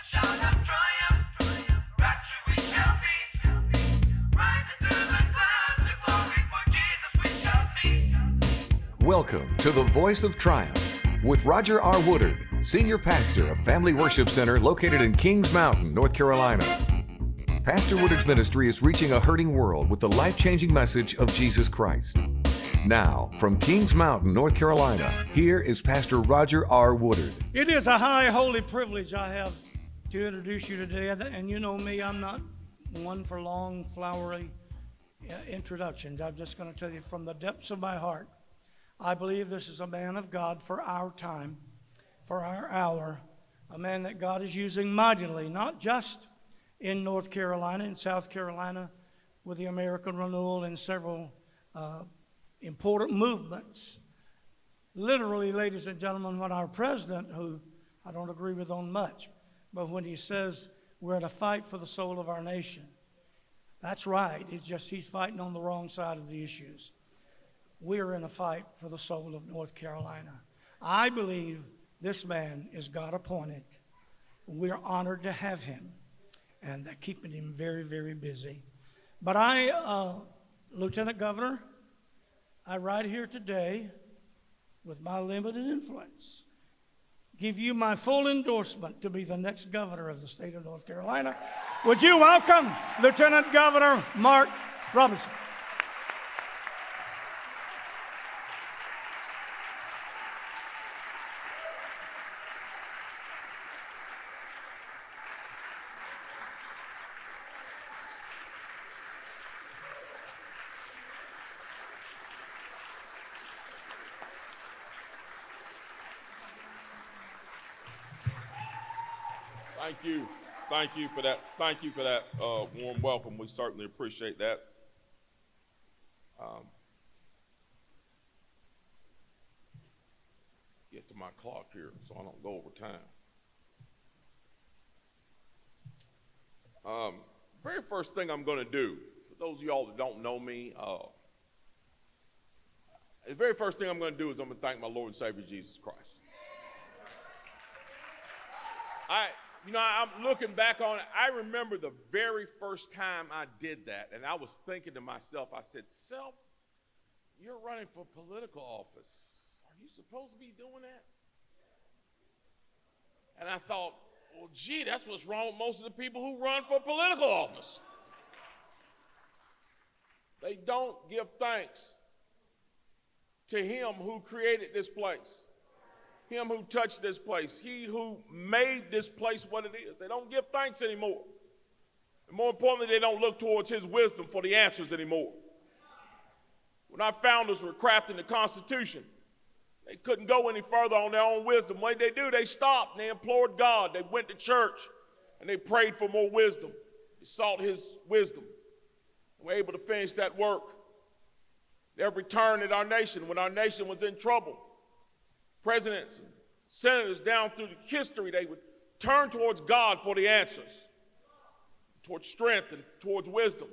shout of triumph. Rapture we shall be, rising through the clouds to glory, for Jesus we shall see. Welcome to the Voice of Triumph with Roger R. Woodard, Senior Pastor of Family Worship Center located in Kings Mountain, North Carolina. Pastor Woodard's ministry is reaching a hurting world with the life-changing message of Jesus Christ. Now, from Kings Mountain, North Carolina, here is Pastor Roger R. Woodard. It is a high holy privilege I have to introduce you today, and you know me, I'm not one for long, flowery introductions. I'm just going to tell you from the depths of my heart, I believe this is a man of God for our time, for our hour, a man that God is using mightily, not just in North Carolina, in South Carolina, with the American Renewal and several important movements. Literally, ladies and gentlemen, when our president, who I don't agree with on much, but when he says we're in a fight for the soul of our nation, that's right. It's just he's fighting on the wrong side of the issues. We're in a fight for the soul of North Carolina. I believe this man is God appointed. We're honored to have him, and they're keeping him very, very busy. But Lieutenant Governor, I ride here today with my limited influence, give you my full endorsement to be the next governor of the state of North Carolina. Would you welcome Lieutenant Governor Mark Robinson? Thank you for that. Thank you for that warm welcome. We certainly appreciate that. Get to my clock here so I don't go over time. Very first thing I'm going to do, for those of y'all that don't know me, the very first thing I'm going to do is I'm going to thank my Lord and Savior Jesus Christ. I'm looking back on it. I remember the very first time I did that, and I was thinking to myself, I said, "Self, you're running for political office. Are you supposed to be doing that?" And I thought, well, gee, that's what's wrong with most of the people who run for political office. They don't give thanks to him who created this place. Him who touched this place, he who made this place what it is. They don't give thanks anymore. And more importantly, they don't look towards his wisdom for the answers anymore. When our founders were crafting the Constitution, they couldn't go any further on their own wisdom. What did they do? They stopped and they implored God. They went to church and they prayed for more wisdom. They sought his wisdom. And were able to finish that work. Every turn in our nation, when our nation was in trouble, presidents and senators down through history, they would turn towards God for the answers, towards strength and towards wisdom.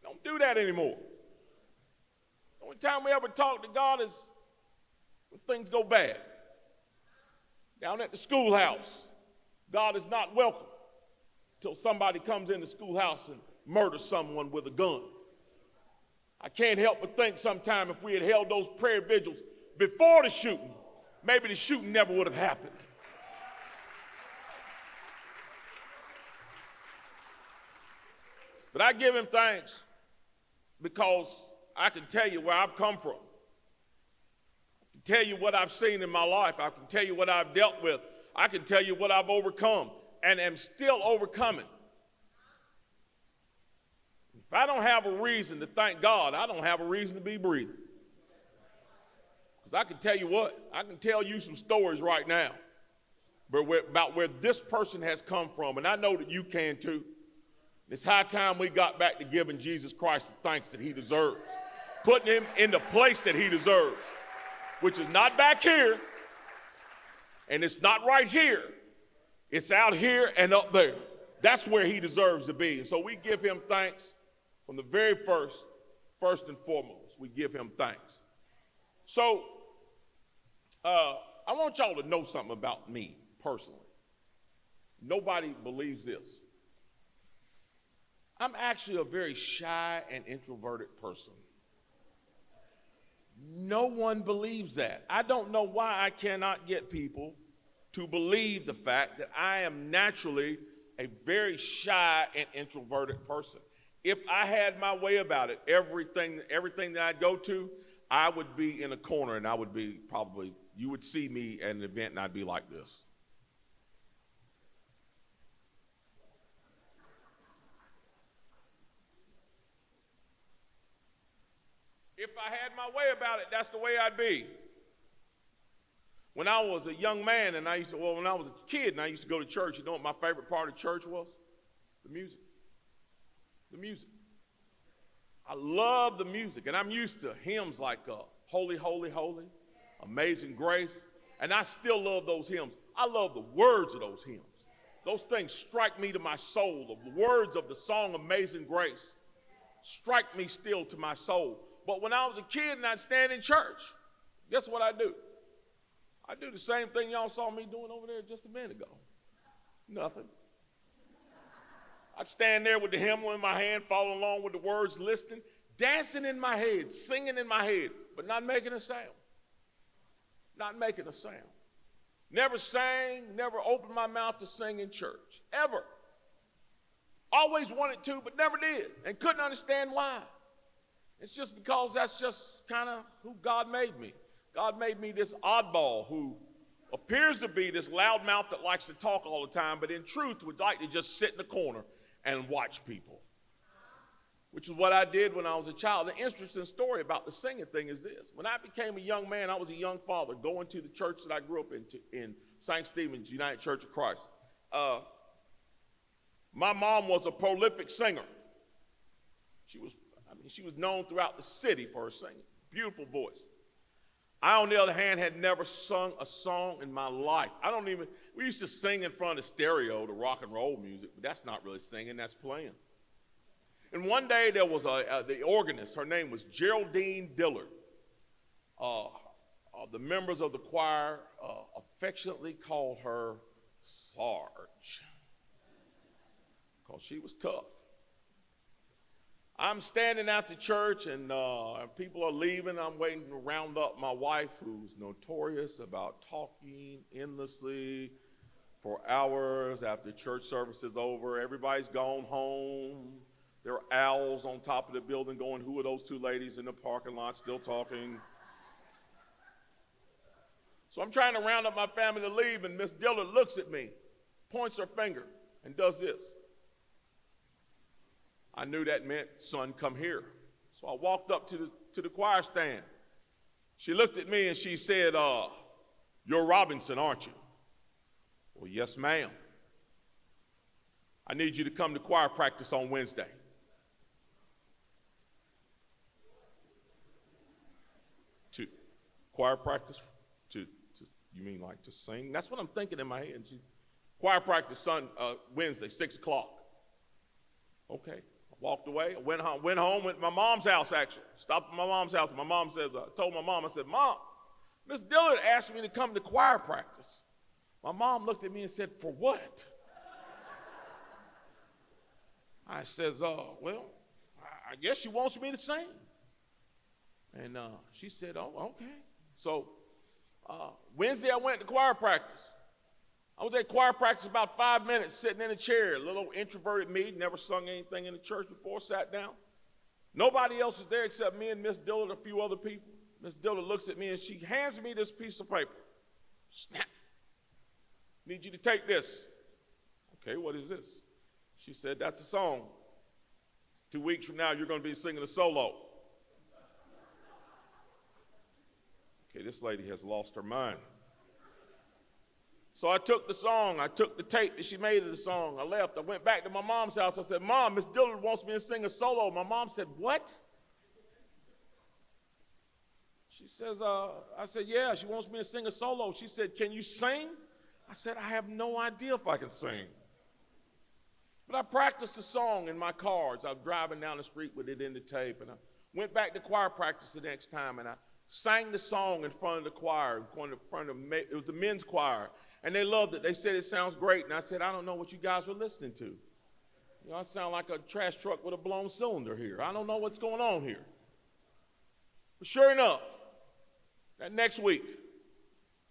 Don't do that anymore. The only time we ever talk to God is when things go bad. Down at the schoolhouse, God is not welcome till somebody comes in the schoolhouse and murders someone with a gun. I can't help but think sometime if we had held those prayer vigils before the shooting, maybe the shooting never would have happened. But I give him thanks because I can tell you where I've come from. I can tell you what I've seen in my life. I can tell you what I've dealt with. I can tell you what I've overcome and am still overcoming. If I don't have a reason to thank God, I don't have a reason to be breathing. I can tell you what, I can tell you some stories right now about where this person has come from, and I know that you can too. It's high time we got back to giving Jesus Christ the thanks that he deserves, putting him in the place that he deserves, which is not back here, and it's not right here. It's out here and up there. That's where he deserves to be. And so we give him thanks from the very first and foremost. We give him thanks. So, I want y'all to know something about me personally. Nobody believes this. I'm actually a very shy and introverted person. No one believes that. I don't know why I cannot get people to believe the fact that I am naturally a very shy and introverted person. If I had my way about it, everything that I'd go to, I would be in a corner, and I would be probably, you would see me at an event and I'd be like this. If I had my way about it, that's the way I'd be. When I was a young man when I was a kid and I used to go to church, you know what my favorite part of church was? The music. The music. I love the music, and I'm used to hymns like Holy, Holy, Holy, Amazing Grace, and I still love those hymns. I love the words of those hymns. Those things strike me to my soul. The words of the song Amazing Grace strike me still to my soul. But when I was a kid and I'd stand in church, guess what I do? I do the same thing y'all saw me doing over there just a minute ago. Nothing. I'd stand there with the hymnal in my hand, following along with the words, listening, dancing in my head, singing in my head, but not making a sound. Not making a sound. Never sang, never opened my mouth to sing in church, ever. Always wanted to, but never did, and couldn't understand why. It's just because that's just kind of who God made me. God made me this oddball who appears to be this loudmouth that likes to talk all the time, but in truth would like to just sit in the corner and watch people, which is what I did when I was a child. The interesting story about the singing thing is this. When I became a young man, I was a young father going to the church that I grew up in St. Stephen's United Church of Christ. My mom was a prolific singer. She was known throughout the city for her singing. Beautiful voice. I, on the other hand, had never sung a song in my life. We used to sing in front of stereo, the rock and roll music, but that's not really singing, that's playing. And one day there was the organist, her name was Geraldine Dillard. The members of the choir affectionately called her Sarge, because she was tough. I'm standing at the church and people are leaving. I'm waiting to round up my wife, who's notorious about talking endlessly for hours after church service is over. Everybody's gone home. There are owls on top of the building going, who are those two ladies in the parking lot still talking? So I'm trying to round up my family to leave, and Miss Dillard looks at me, points her finger, and does this. I knew that meant, son, come here. So I walked up to the choir stand. She looked at me and she said, you're Robinson, aren't you? Well, yes, ma'am. I need you to come to choir practice on Wednesday. To choir practice? You mean like to sing? That's what I'm thinking in my head. Choir practice Wednesday, 6 o'clock. Okay. Walked away, went home, went to my mom's house, actually. Stopped at my mom's house. My mom says, I told my mom, I said, Mom, Miss Dillard asked me to come to choir practice. My mom looked at me and said, for what? I says, well, I guess she wants me to sing. And she said, oh, okay. So Wednesday I went to choir practice. I was at choir practice about 5 minutes, sitting in a chair, a little introverted me, never sung anything in the church before, sat down. Nobody else was there except me and Miss Dillard, a few other people. Miss Dillard looks at me and she hands me this piece of paper. Snap. Need you to take this. Okay, what is this? She said, that's a song. 2 weeks from now, you're going to be singing a solo. Okay, this lady has lost her mind. So I took the song, I took the tape that she made of the song, I left, I went back to my mom's house, I said, Mom, Miss Dillard wants me to sing a solo. My mom said, what? She says, I said, yeah, she wants me to sing a solo. She said, can you sing? I said, I have no idea if I can sing. But I practiced the song in my car as I was driving down the street with it in the tape, and I went back to choir practice the next time, and I sang the song in front of the choir, it was the men's choir, and they loved it. They said it sounds great, and I said, I don't know what you guys were listening to. You know, I sound like a trash truck with a blown cylinder here. I don't know what's going on here. But sure enough, that next week,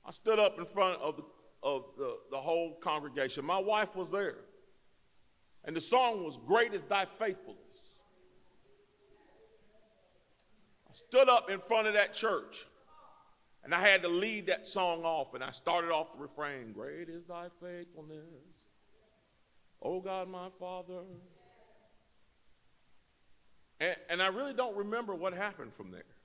I stood up in front of the whole congregation. My wife was there, and the song was "Great is Thy Faithfulness." I stood up in front of that church, and I had to lead that song off, and I started off the refrain, "Great is Thy faithfulness, O God my Father." And I really don't remember what happened from there.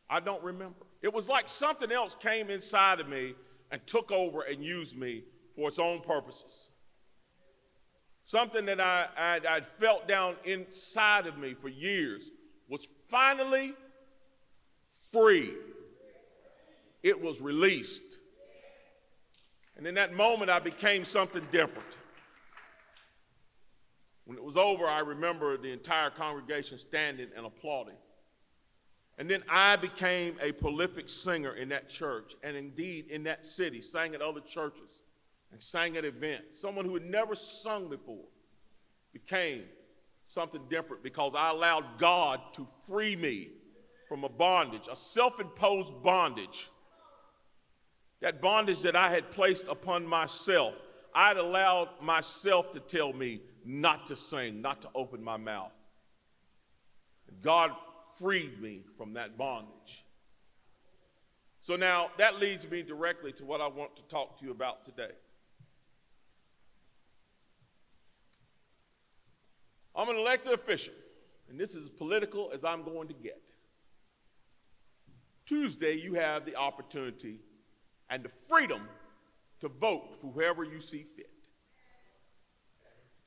I don't remember. It was like something else came inside of me and took over and used me for its own purposes. Something that I'd felt down inside of me for years was finally free. It was released. And in that moment, I became something different. When it was over, I remember the entire congregation standing and applauding. And then I became a prolific singer in that church, and indeed in that city, sang at other churches and sang at events. Someone who had never sung before became something different because I allowed God to free me from a bondage, a self-imposed bondage. That bondage that I had placed upon myself, I'd allowed myself to tell me not to sing, not to open my mouth. And God freed me from that bondage. So now that leads me directly to what I want to talk to you about today. I'm an elected official, and this is as political as I'm going to get. Tuesday, you have the opportunity and the freedom to vote for whoever you see fit.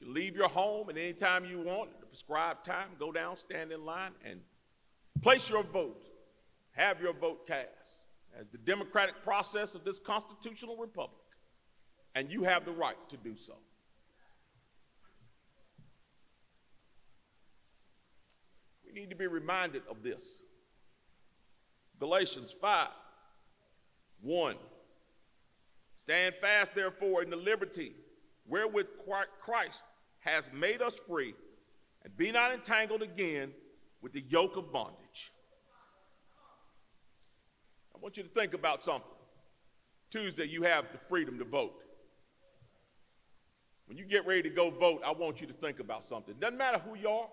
You leave your home at any time you want, at the prescribed time, go down, stand in line, and place your vote. Have your vote cast as the democratic process of this constitutional republic, and you have the right to do so. We need to be reminded of this. Galatians 5:1. Stand fast, therefore, in the liberty wherewith Christ has made us free, and be not entangled again with the yoke of bondage. I want you to think about something. Tuesday, you have the freedom to vote. When you get ready to go vote, I want you to think about something. Doesn't matter who you are.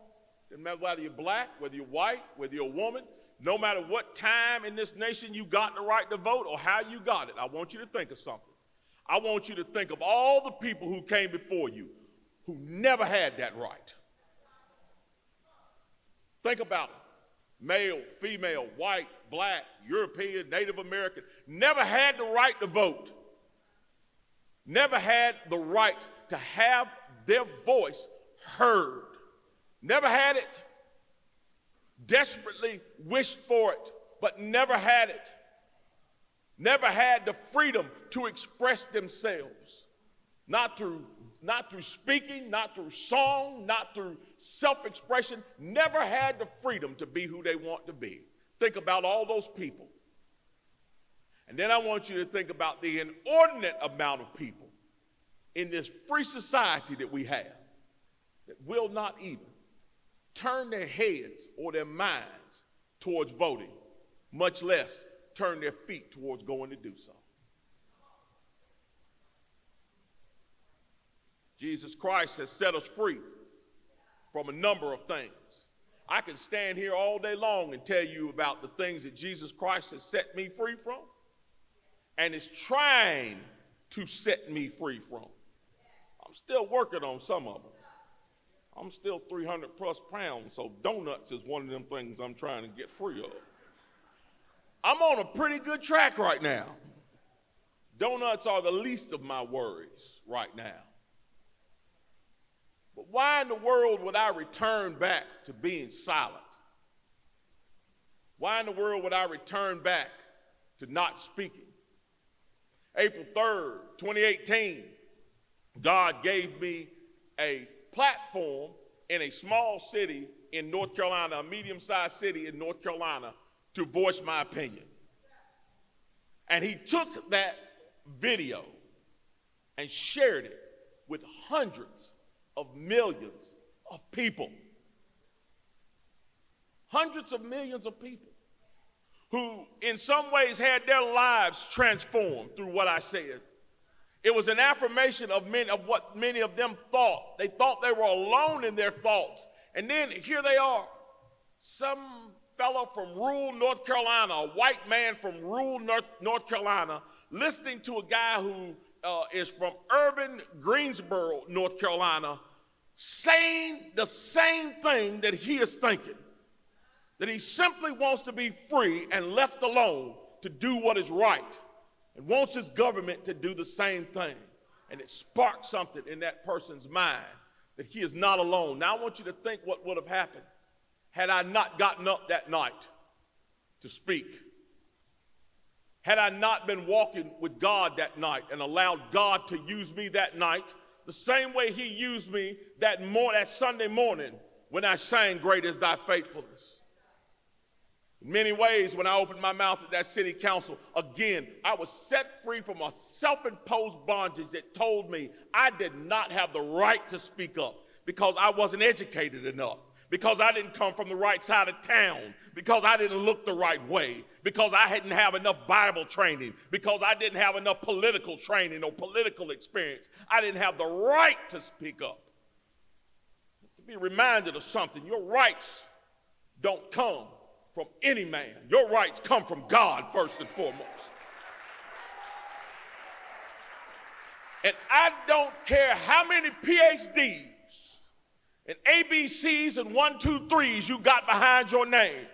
Doesn't matter whether you're black, whether you're white, whether you're a woman. No matter what time in this nation you got the right to vote or how you got it, I want you to think of something. I want you to think of all the people who came before you who never had that right. Think about them. Male, female, white, black, European, Native American, never had the right to vote. Never had the right to have their voice heard. Never had it. Desperately wished for it, but never had it. Never had the freedom to express themselves. Not through speaking, not through song, not through self-expression. Never had the freedom to be who they want to be. Think about all those people. And then I want you to think about the inordinate amount of people in this free society that we have that will not even turn their heads or their minds towards voting, much less turn their feet towards going to do so. Jesus Christ has set us free from a number of things. I can stand here all day long and tell you about the things that Jesus Christ has set me free from and is trying to set me free from. I'm still working on some of them. I'm still 300 plus pounds, so donuts is one of them things I'm trying to get free of. I'm on a pretty good track right now. Donuts are the least of my worries right now. But why in the world would I return back to being silent? Why in the world would I return back to not speaking? April 3rd, 2018, God gave me a platform in a small city in North Carolina, a medium-sized city in North Carolina, to voice my opinion. And he took that video and shared it with hundreds of millions of people. Hundreds of millions of people who in some ways had their lives transformed through what I said. It was an affirmation of what many of them thought. They thought they were alone in their thoughts. And then here they are, some fellow from rural North Carolina, a white man from rural North Carolina, listening to a guy who is from urban Greensboro, North Carolina, saying the same thing that he is thinking, that he simply wants to be free and left alone to do what is right, and wants his government to do the same thing. And it sparked something in that person's mind that he is not alone. Now I want you to think what would have happened had I not gotten up that night to speak. Had I not been walking with God that night and allowed God to use me that night the same way he used me that Sunday morning when I sang Great Is Thy Faithfulness. In many ways, when I opened my mouth at that city council, again, I was set free from a self-imposed bondage that told me I did not have the right to speak up because I wasn't educated enough, because I didn't come from the right side of town, because I didn't look the right way, because I didn't have enough Bible training, because I didn't have enough political training or political experience. I didn't have the right to speak up. To be reminded of something, your rights don't come from any man. Your rights come from God first and foremost. And I don't care how many PhDs and ABCs and 1, 2, 3s you got behind your name.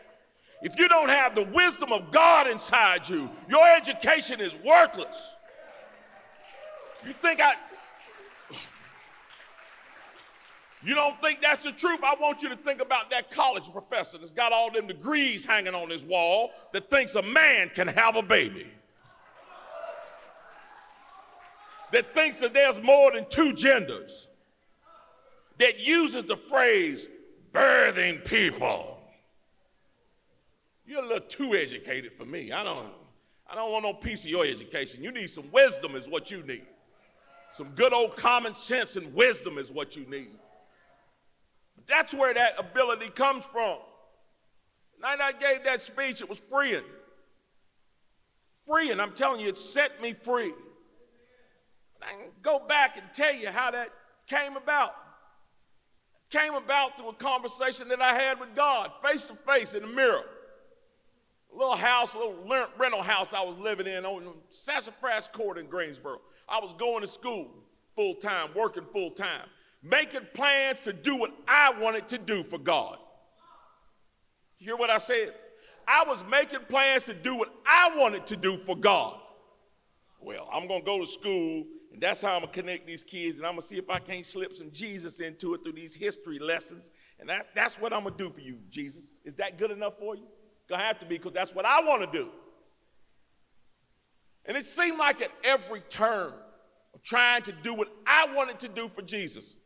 If you don't have the wisdom of God inside you, your education is worthless. You don't think that's the truth? I want you to think about that college professor that's got all them degrees hanging on his wall that thinks a man can have a baby. That thinks that there's more than two genders. That uses the phrase, birthing people. You're a little too educated for me. I don't want no piece of your education. You need some wisdom is what you need. Some good old common sense and wisdom is what you need. That's where that ability comes from. The night I gave that speech, it was freeing. Freeing, I'm telling you, it set me free. I can go back and tell you how that came about. It came about through a conversation that I had with God, face to face in the mirror. A little rental house I was living in on Sassafras Court in Greensboro. I was going to school full time, working full time, making plans to do what I wanted to do for God. You hear what I said? I was making plans to do what I wanted to do for God. Well, I'm going to go to school, and that's how I'm going to connect these kids, and I'm going to see if I can't slip some Jesus into it through these history lessons, and that's what I'm going to do for you, Jesus. Is that good enough for you? It's going to have to be, because that's what I want to do. And it seemed like at every turn of trying to do what I wanted to do for Jesus,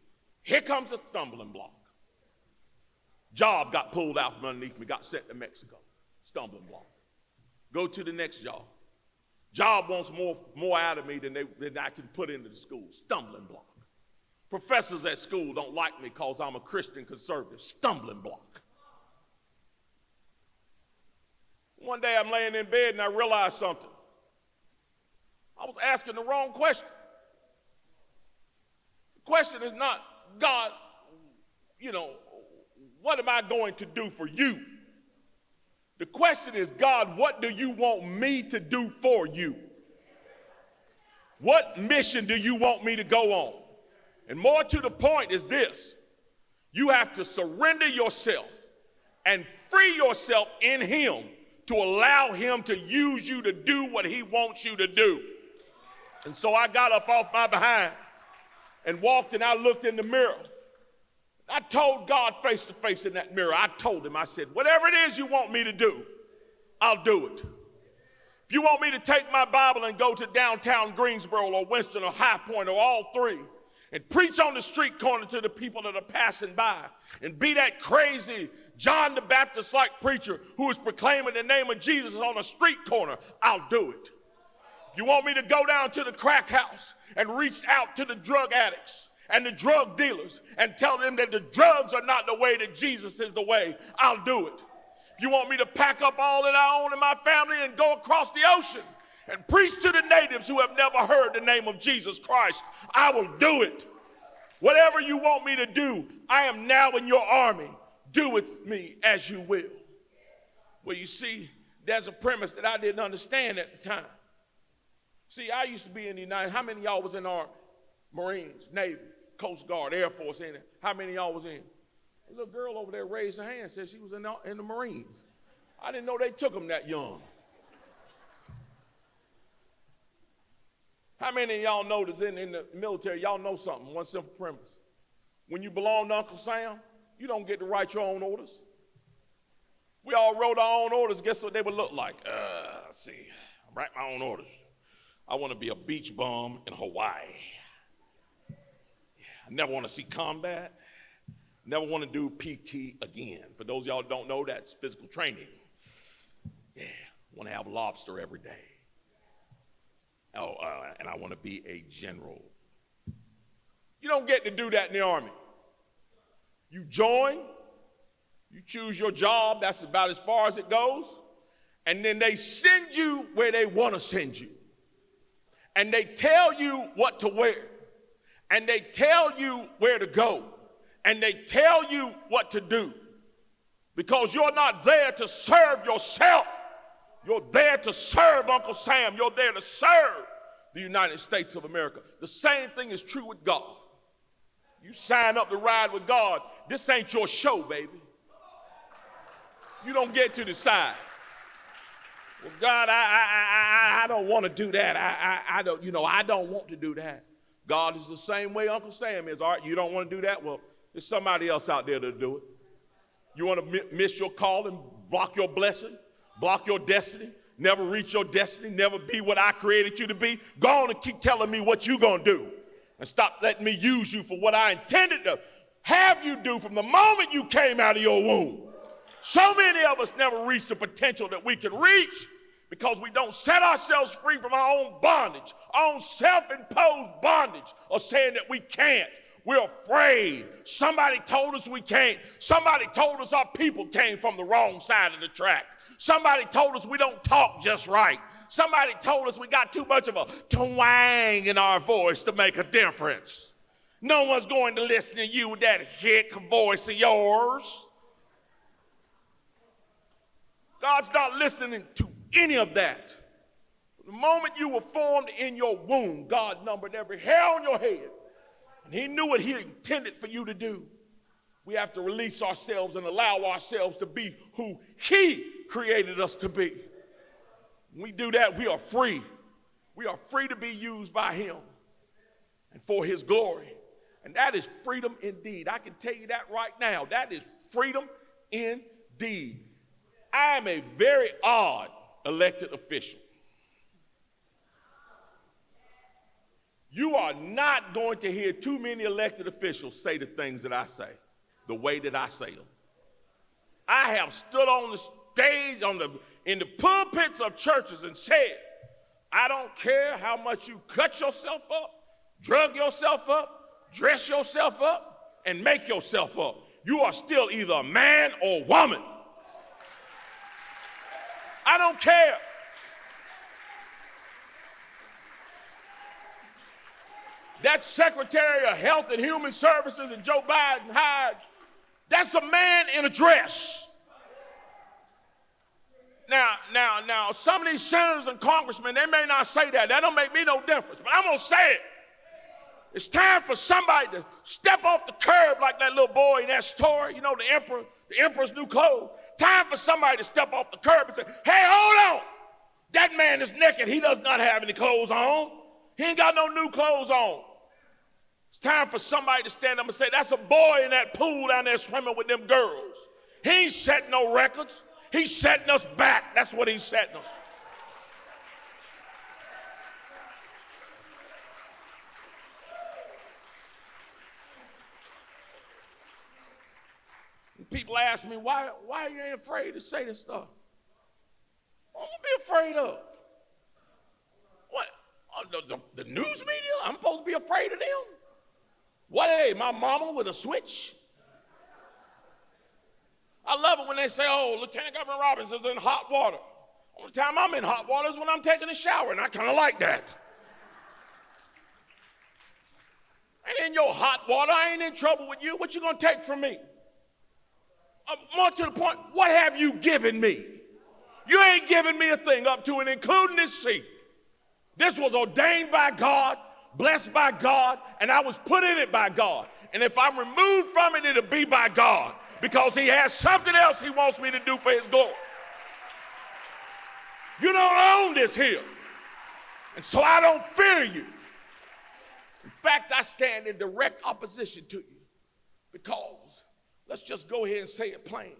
here comes a stumbling block. Job got pulled out from underneath me, got sent to Mexico. Stumbling block. Go to the next job. Job wants more out of me than I can put into the school. Stumbling block. Professors at school don't like me because I'm a Christian conservative. Stumbling block. One day I'm laying in bed and I realized something. I was asking the wrong question. The question is not, God, what am I going to do for you? The question is, God, what do you want me to do for you? What mission do you want me to go on? And more to the point is this: you have to surrender yourself and free yourself in him to allow him to use you to do what he wants you to do. And so I got up off my behind and walked, and I looked in the mirror. I told God face to face in that mirror, I told him, I said, whatever it is you want me to do, I'll do it. If you want me to take my Bible and go to downtown Greensboro or Winston or High Point or all three and preach on the street corner to the people that are passing by, and be that crazy John the Baptist-like preacher who is proclaiming the name of Jesus on a street corner, I'll do it. If you want me to go down to the crack house and reach out to the drug addicts and the drug dealers and tell them that the drugs are not the way, that Jesus is the way, I'll do it. If you want me to pack up all that I own in my family and go across the ocean and preach to the natives who have never heard the name of Jesus Christ, I will do it. Whatever you want me to do, I am now in your army. Do with me as you will. Well, you see, there's a premise that I didn't understand at the time. See, I used to be in the United. How many of y'all was in the Army? Marines, Navy, Coast Guard, Air Force, in it? How many of y'all was in? A little girl over there raised her hand and said she was in the Marines. I didn't know they took them that young. How many of y'all know that's in the military, y'all know something, one simple premise. When you belong to Uncle Sam, you don't get to write your own orders. We all wrote our own orders. Guess what they would look like? Let's see, write my own orders. I want to be a beach bum in Hawaii. I never want to see combat. Never want to do PT again. For those of y'all who don't know, that's physical training. Yeah, want to have lobster every day. Oh, and I want to be a general. You don't get to do that in the Army. You join, you choose your job, that's about as far as it goes, and then they send you where they want to send you. And they tell you what to wear, and they tell you where to go, and they tell you what to do, because you're not there to serve yourself. You're there to serve Uncle Sam. You're there to serve the United States of America. The same thing is true with God. You sign up to ride with God. This ain't your show, baby. You don't get to decide. Well, God, I don't want to do that. I don't want to do that. God is the same way Uncle Sam is. All right, you don't want to do that? Well, there's somebody else out there to do it. You want to miss your call and block your blessing, block your destiny, never reach your destiny, never be what I created you to be? Go on and keep telling me what you're going to do, and stop letting me use you for what I intended to have you do from the moment you came out of your womb. So many of us never reach the potential that we can reach because we don't set ourselves free from our own bondage, our own self-imposed bondage of saying that we can't. We're afraid. Somebody told us we can't. Somebody told us our people came from the wrong side of the track. Somebody told us we don't talk just right. Somebody told us we got too much of a twang in our voice to make a difference. No one's going to listen to you with that hick voice of yours. God's not listening to any of that. The moment you were formed in your womb, God numbered every hair on your head. And he knew what he intended for you to do. We have to release ourselves and allow ourselves to be who he created us to be. When we do that, we are free. We are free to be used by him and for his glory. And that is freedom indeed. I can tell you that right now. That is freedom indeed. I am a very odd elected official. You are not going to hear too many elected officials say the things that I say, the way that I say them. I have stood on the stage, in the pulpits of churches and said, I don't care how much you cut yourself up, drug yourself up, dress yourself up, and make yourself up. You are still either a man or woman. I don't care. That Secretary of Health and Human Services that Joe Biden hired, that's a man in a dress. Now, some of these senators and congressmen, they may not say that. That don't make me no difference, but I'm going to say it. It's time for somebody to step off the curb like that little boy in that story, you know, the emperor's new clothes. Time for somebody to step off the curb and say, hey, hold on. That man is naked. He does not have any clothes on. He ain't got no new clothes on. It's time for somebody to stand up and say, that's a boy in that pool down there swimming with them girls. He ain't setting no records. He's setting us back. That's what he's setting us. people ask me, why you ain't afraid to say this stuff? What am I be afraid of? What? The news media? I'm supposed to be afraid of them? What are they, my mama with a switch? I love it when they say, oh, Lieutenant Governor Robinson's in hot water. Only time I'm in hot water is when I'm taking a shower, and I kind of like that. And in your hot water, I ain't in trouble with you. What you gonna take from me? More to the point, what have you given me? You ain't given me a thing up to and including this seat. This was ordained by God, blessed by God, and I was put in it by God. And if I'm removed from it, it'll be by God, because he has something else he wants me to do for his glory. You don't own this hill, and so I don't fear you. In fact, I stand in direct opposition to you, because, let's just go ahead and say it plain,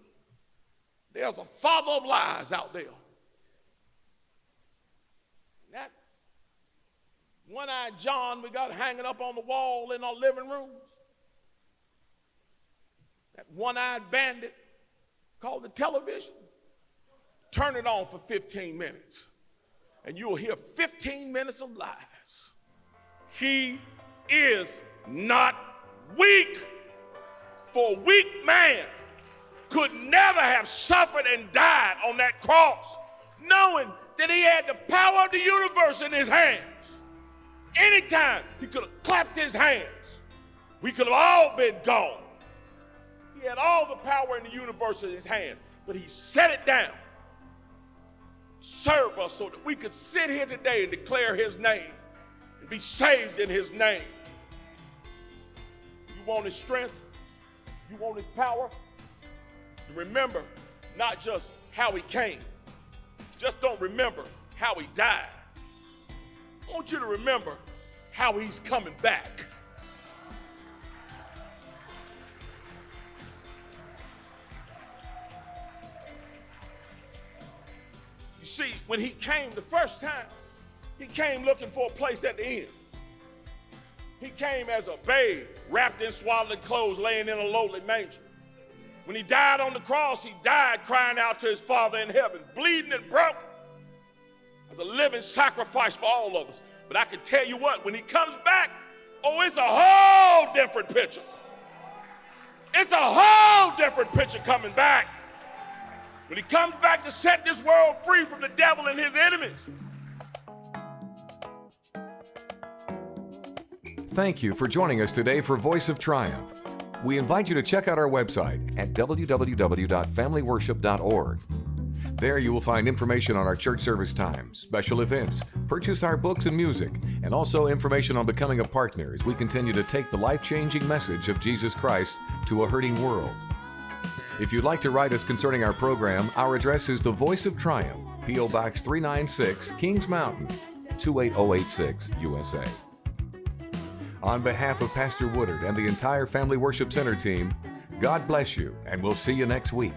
there's a father of lies out there. That one-eyed John we got hanging up on the wall in our living rooms, that one-eyed bandit called the television, turn it on for 15 minutes, and you'll hear 15 minutes of lies. He is not weak, for a weak man could never have suffered and died on that cross, knowing that he had the power of the universe in his hands. Anytime he could have clapped his hands, we could have all been gone. He had all the power in the universe in his hands, but he set it down, serve us so that we could sit here today and declare his name and be saved in his name. You want his strength? You want his power? Remember not just how he came. Just don't remember how he died. I want you to remember how he's coming back. You see, when he came the first time, he came looking for a place at the end. He came as a babe, wrapped in swaddling clothes, laying in a lowly manger. When he died on the cross, he died crying out to his Father in heaven, bleeding and broken, as a living sacrifice for all of us. But I can tell you what, when he comes back, oh, it's a whole different picture. It's a whole different picture coming back. When he comes back to set this world free from the devil and his enemies. Thank you for joining us today for Voice of Triumph. We invite you to check out our website at www.familyworship.org. There you will find information on our church service times, special events, purchase our books and music, and also information on becoming a partner as we continue to take the life-changing message of Jesus Christ to a hurting world. If you'd like to write us concerning our program, our address is The Voice of Triumph, P.O. Box 396, Kings Mountain, 28086, USA. On behalf of Pastor Woodard and the entire Family Worship Center team, God bless you, and we'll see you next week.